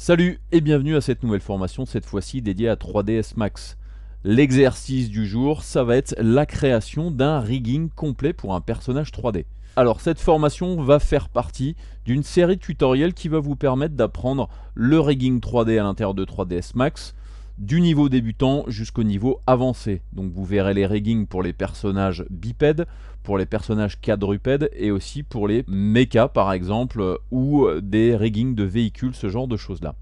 Salut et bienvenue à cette nouvelle formation, cette fois-ci dédiée à 3ds Max. L'exercice du jour, ça va être la création d'un rigging complet pour un personnage 3D. Alors cette formation va faire partie d'une série de tutoriels qui va vous permettre d'apprendre le rigging 3D à l'intérieur de 3ds Max, du niveau débutant jusqu'au niveau avancé. Donc vous verrez les riggings pour les personnages bipèdes, pour les personnages quadrupèdes et aussi pour les mechas par exemple, ou des riggings de véhicules, ce genre de choses là.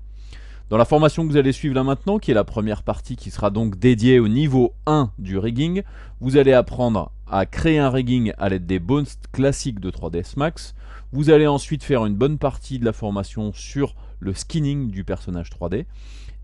Dans la formation que vous allez suivre là maintenant, qui est la première partie qui sera donc dédiée au niveau 1 du rigging, vous allez apprendre à créer un rigging à l'aide des bones classiques de 3ds Max. Vous allez ensuite faire une bonne partie de la formation sur le skinning du personnage 3D.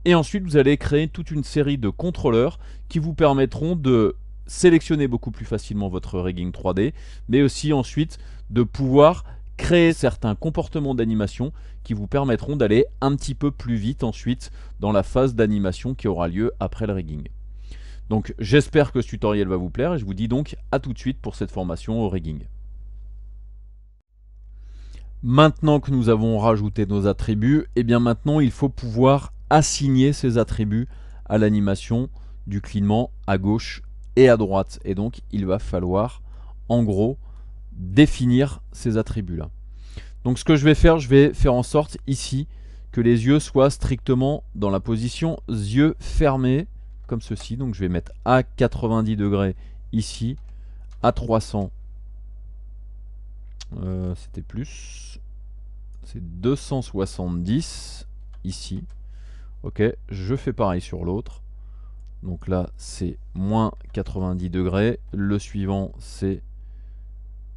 Et ensuite, vous allez créer toute une série de contrôleurs qui vous permettront de sélectionner beaucoup plus facilement votre rigging 3D, mais aussi ensuite de pouvoir créer certains comportements d'animation qui vous permettront d'aller un petit peu plus vite ensuite dans la phase d'animation qui aura lieu après le rigging. Donc j'espère que ce tutoriel va vous plaire et je vous dis donc à tout de suite pour cette formation au rigging. Maintenant que nous avons rajouté nos attributs, et bien maintenant il faut pouvoir assigner ces attributs à l'animation du clignement à gauche et à droite. Et donc il va falloir en gros définir ces attributs là. Donc ce que je vais faire en sorte ici que les yeux soient strictement dans la position yeux fermés comme ceci. Donc je vais mettre à 90 degrés ici, à 300 c'était plus, c'est 270 ici. Ok, je fais pareil sur l'autre. Donc là c'est moins 90 degrés, le suivant c'est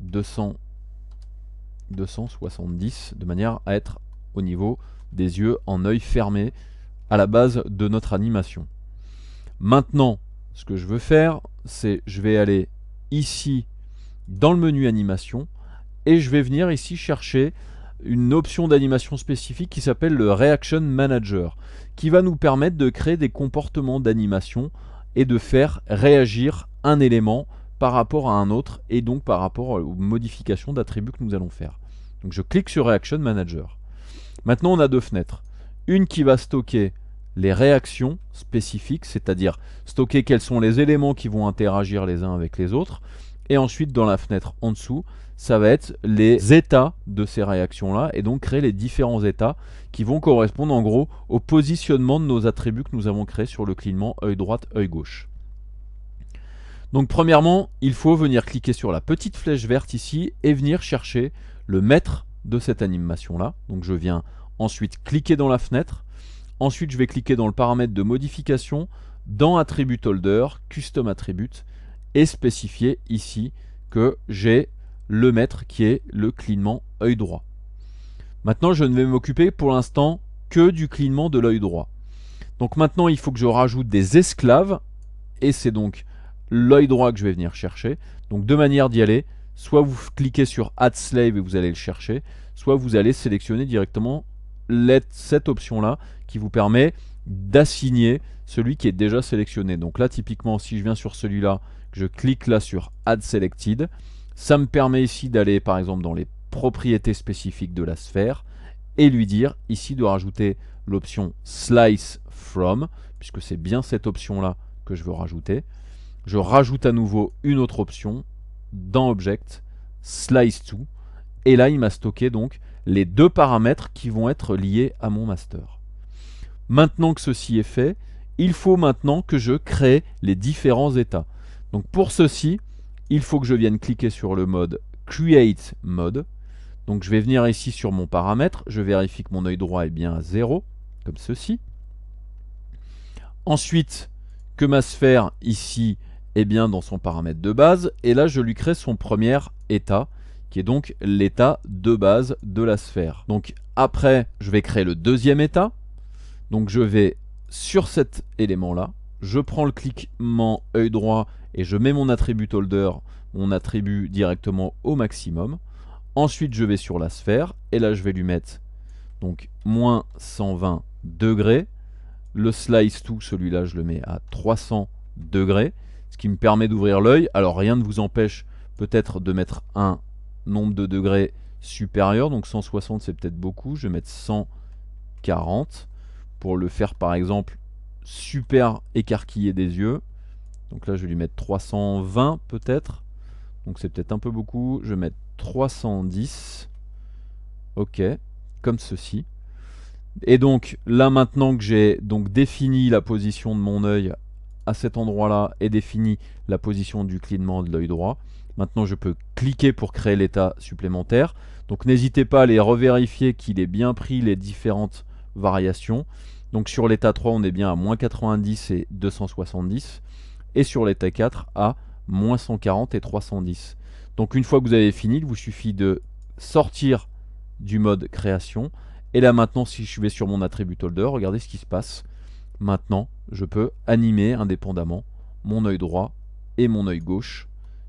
270 de manière à être au niveau des yeux en œil fermé à la base de notre animation. Maintenant, ce que je veux faire, c'est je vais aller ici dans le menu animation et je vais venir ici chercher une option d'animation spécifique qui s'appelle le Reaction Manager, qui va nous permettre de créer des comportements d'animation et de faire réagir un élément par rapport à un autre et donc par rapport aux modifications d'attributs que nous allons faire. Donc je clique sur Reaction Manager. Maintenant on a deux fenêtres. Une qui va stocker les réactions spécifiques, c'est-à-dire stocker quels sont les éléments qui vont interagir les uns avec les autres. Et ensuite dans la fenêtre en dessous, ça va être les états de ces réactions-là et donc créer les différents états qui vont correspondre en gros au positionnement de nos attributs que nous avons créés sur le clignement œil droit, œil gauche. Donc premièrement, il faut venir cliquer sur la petite flèche verte ici et venir chercher le maître de cette animation-là. Donc je viens ensuite cliquer dans la fenêtre. Ensuite, je vais cliquer dans le paramètre de modification, dans Attribute Holder, Custom Attribute, et spécifier ici que j'ai le maître qui est le clignement œil droit. Maintenant, je ne vais m'occuper pour l'instant que du clignement de l'œil droit. Donc maintenant, il faut que je rajoute des esclaves, et c'est donc l'œil droit que je vais venir chercher. Donc deux manières d'y aller, soit vous cliquez sur Add Slave et vous allez le chercher, soit vous allez sélectionner directement cette option-là qui vous permet d'assigner celui qui est déjà sélectionné. Donc là, typiquement, si je viens sur celui-là, que je clique là sur Add Selected, ça me permet ici d'aller par exemple dans les propriétés spécifiques de la sphère et lui dire ici de rajouter l'option Slice From, puisque c'est bien cette option-là que je veux rajouter. Je rajoute à nouveau une autre option dans Object, Slice To, et là il m'a stocké donc les deux paramètres qui vont être liés à mon master. Maintenant que ceci est fait, il faut maintenant que je crée les différents états. Donc pour ceci, il faut que je vienne cliquer sur le mode Create Mode. Donc je vais venir ici sur mon paramètre, je vérifie que mon œil droit est bien à 0, comme ceci. Ensuite, que ma sphère ici est bien dans son paramètre de base, et là je lui crée son premier état, qui est donc l'état de base de la sphère. Donc après, je vais créer le deuxième état. Donc je vais sur cet élément-là, je prends le clignement œil droit et je mets mon attribut holder, mon attribut directement au maximum. Ensuite, je vais sur la sphère et là, je vais lui mettre donc moins 120 degrés. Le slice to, celui-là, je le mets à 300 degrés, ce qui me permet d'ouvrir l'œil. Alors, rien ne vous empêche peut-être de mettre un nombre de degrés supérieur, donc 160 c'est peut-être beaucoup, je vais mettre 100 40 pour le faire par exemple super écarquillé des yeux. Donc là je vais lui mettre 320 peut-être. Donc c'est peut-être un peu beaucoup. Je vais mettre 310. Ok, comme ceci. Et donc là maintenant que j'ai donc défini la position de mon œil à cet endroit-là et défini la position du clignement de l'œil droit, maintenant je peux cliquer pour créer l'état supplémentaire. Donc n'hésitez pas à aller revérifier qu'il ait bien pris les différentes variations. Donc sur l'état 3 on est bien à moins 90 et 270 et sur l'état 4 à moins 140 et 310. Donc une fois que vous avez fini, il vous suffit de sortir du mode création. Et là maintenant si je vais sur mon attribute holder, regardez ce qui se passe. Maintenant je peux animer indépendamment mon œil droit et mon œil gauche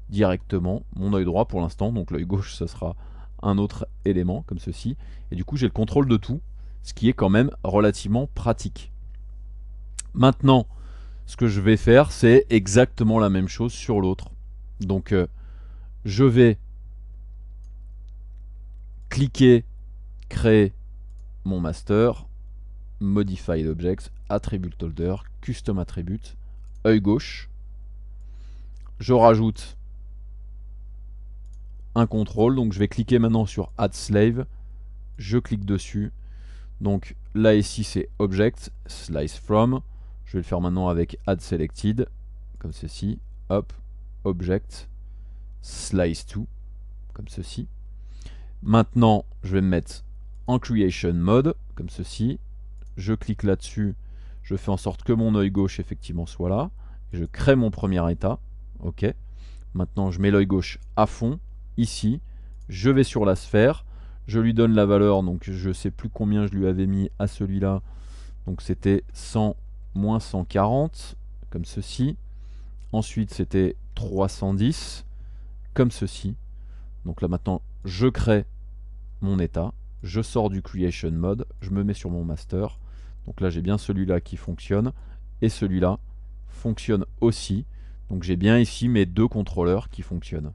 directement. Mon œil droit pour l'instant, donc l'œil gauche ce sera un autre élément comme ceci. Et du coup j'ai le contrôle de tout, ce qui est quand même relativement pratique. Maintenant ce que je vais faire c'est exactement la même chose sur l'autre. Donc je vais cliquer, créer mon master, Modified Objects, Attribute Holder, Custom Attribute, œil gauche. Je rajoute un contrôle, donc je vais cliquer maintenant sur Add Slave. Je clique dessus. Donc là ici c'est Object, Slice From. Je vais le faire maintenant avec Add Selected, comme ceci. Hop, Object, Slice To, comme ceci. Maintenant je vais me mettre en Creation Mode, comme ceci. Je clique là-dessus, je fais en sorte que mon œil gauche effectivement soit là. Je crée mon premier état. Ok. Maintenant je mets l'œil gauche à fond, ici. Je vais sur la sphère, je lui donne la valeur, donc je ne sais plus combien je lui avais mis à celui-là. Donc c'était 100 moins 140, comme ceci. Ensuite c'était 310, comme ceci. Donc là maintenant je crée mon état. Je sors du Creation Mode, je me mets sur mon master. Donc là j'ai bien celui-là qui fonctionne et celui-là fonctionne aussi. Donc j'ai bien ici mes deux contrôleurs qui fonctionnent.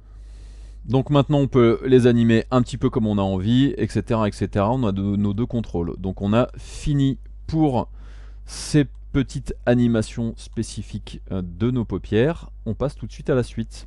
Donc maintenant on peut les animer un petit peu comme on a envie, etc. etc. On a nos deux contrôles. Donc on a fini pour ces petites animations spécifiques de nos paupières. On passe tout de suite à la suite.